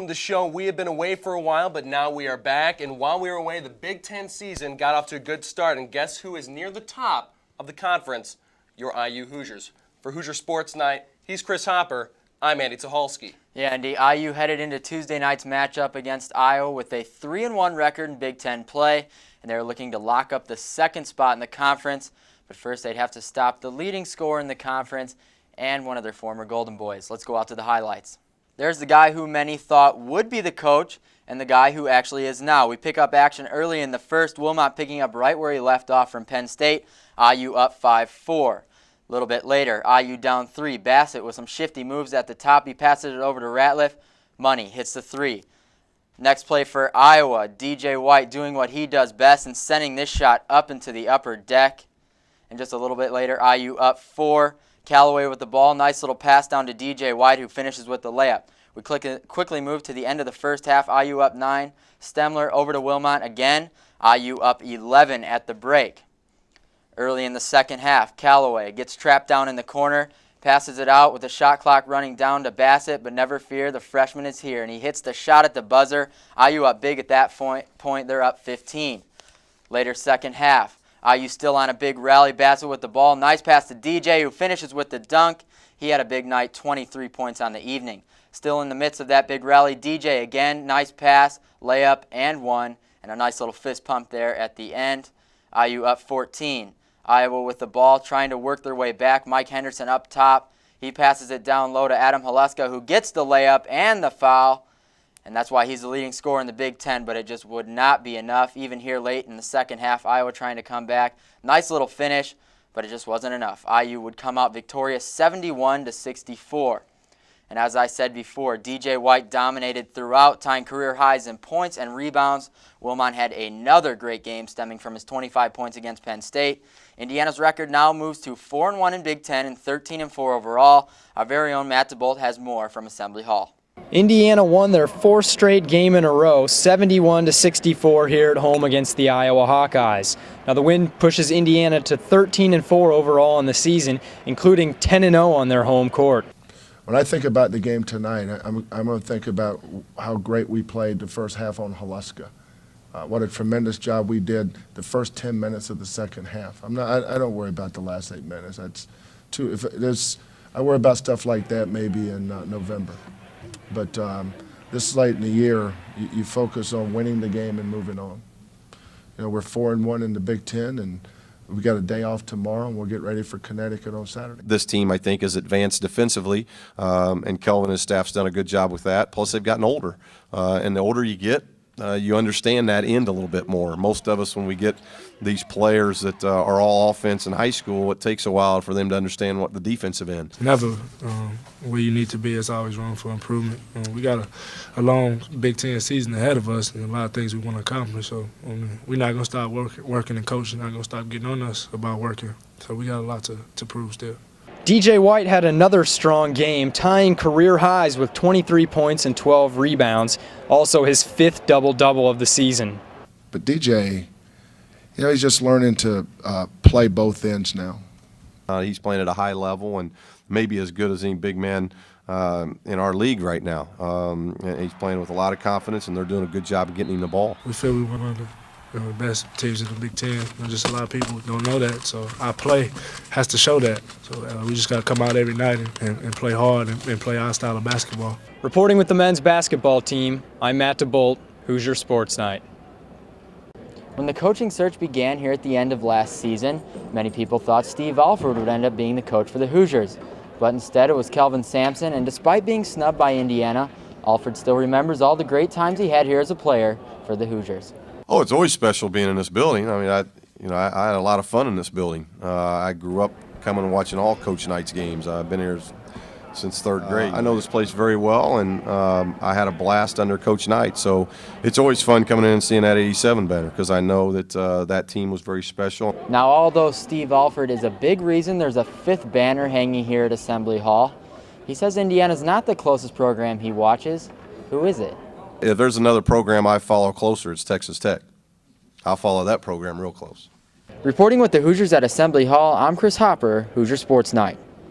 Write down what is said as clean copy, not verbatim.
welcome to the show. We have been away for a while, but now we are back. And while we were away, the Big Ten season got off to a good start. And guess who is near the top of the conference? Your IU Hoosiers. For Hoosier Sports Night, he's Chris Hopper. I'm Andy Tucholsky. Yeah, and the IU headed into Tuesday night's matchup against Iowa with a 3-1 record in Big Ten play, and they're looking to lock up the second spot in the conference. But first, they'd have to stop the leading scorer in the conference and one of their former Golden Boys. Let's go out to the highlights. There's the guy who many thought would be the coach and the guy who actually is now. We pick up action early in the first. Wilmot picking up right where he left off from Penn State. IU up 5-4. A little bit later, IU down 3. Bassett with some shifty moves at the top. He passes it over to Ratliff. Money hits the 3. Next play for Iowa. DJ White doing what he does best and sending this shot up into the upper deck. And just a little bit later, IU up 4. Callaway with the ball. Nice little pass down to DJ White, who finishes with the layup. We quickly move to the end of the first half. IU up 9. Stemler over to Wilmot again. IU up 11 at the break. Early in the second half, Callaway gets trapped down in the corner, passes it out with the shot clock running down to Bassett, but never fear, the freshman is here, and he hits the shot at the buzzer. IU up big at that point. They're up 15. Later second half. IU still on a big rally. Bassett with the ball. Nice pass to DJ, who finishes with the dunk. He had a big night, 23 points on the evening. Still in the midst of that big rally, DJ again. Nice pass, layup, and one. And a nice little fist pump there at the end. IU up 14. Iowa with the ball, trying to work their way back. Mike Henderson up top. He passes it down low to Adam Haleska, who gets the layup and the foul. And that's why he's the leading scorer in the Big Ten, but it just would not be enough. Even here late in the second half, Iowa trying to come back. Nice little finish, but it just wasn't enough. IU would come out victorious 71-64. And as I said before, DJ White dominated throughout, tying career highs in points and rebounds. Wilmot had another great game stemming from his 25 points against Penn State. Indiana's record now moves to 4-1 in Big Ten and 13-4 overall. Our very own Matt DeBolt has more from Assembly Hall. Indiana won their 4th straight game in a row, 71-64 here at home against the Iowa Hawkeyes. Now the win pushes Indiana to 13-4 overall in the season, including 10-0 on their home court. When I think about the game tonight, I'm going to think about how great we played the first half on Haleska. What a tremendous job we did the first 10 minutes of the second half. I don't worry about the last 8 minutes. That's too. I worry about stuff like that maybe in November. But this late in the year, you focus on winning the game and moving on. You know, we're 4-1 in the Big Ten, and we got a day off tomorrow, and we'll get ready for Connecticut on Saturday. This team, I think, is advanced defensively, and Kelvin and his staff's done a good job with that. Plus, they've gotten older, and the older you get, you understand that end a little bit more. Most of us, when we get these players that are all offense in high school, it takes a while for them to understand what the defensive end. Never where you need to be. It's always room for improvement. We got a long Big Ten season ahead of us and a lot of things we want to accomplish. So we're not going to stop working, and coaching not going to stop getting on us about working. So we got a lot to prove still. DJ White had another strong game, tying career highs with 23 points and 12 rebounds, also his 5th double-double of the season. But DJ, you know, he's just learning to play both ends now. He's playing at a high level and maybe as good as any big man in our league right now. And he's playing with a lot of confidence, and they're doing a good job of getting him the ball. We feel we're one of the best teams in the Big Ten. Just a lot of people don't know that, so our play has to show that. So we just got to come out every night and play hard and play our style of basketball. Reporting with the men's basketball team, I'm Matt DeBolt, Hoosier Sports Night. When the coaching search began here at the end of last season, many people thought Steve Alford would end up being the coach for the Hoosiers. But instead it was Kelvin Sampson, and despite being snubbed by Indiana, Alford still remembers all the great times he had here as a player for the Hoosiers. Oh, it's always special being in this building. I mean, I had a lot of fun in this building. I grew up coming and watching all Coach Nite's games. I've been here since 3rd grade. I know this place very well, and I had a blast under Coach Nite. So it's always fun coming in and seeing that 87 banner because I know that that team was very special. Now, although Steve Alford is a big reason there's a 5th banner hanging here at Assembly Hall, he says Indiana's not the closest program he watches. Who is it? If there's another program I follow closer, it's Texas Tech. I'll follow that program real close. Reporting with the Hoosiers at Assembly Hall, I'm Chris Hopper, Hoosier Sports Night.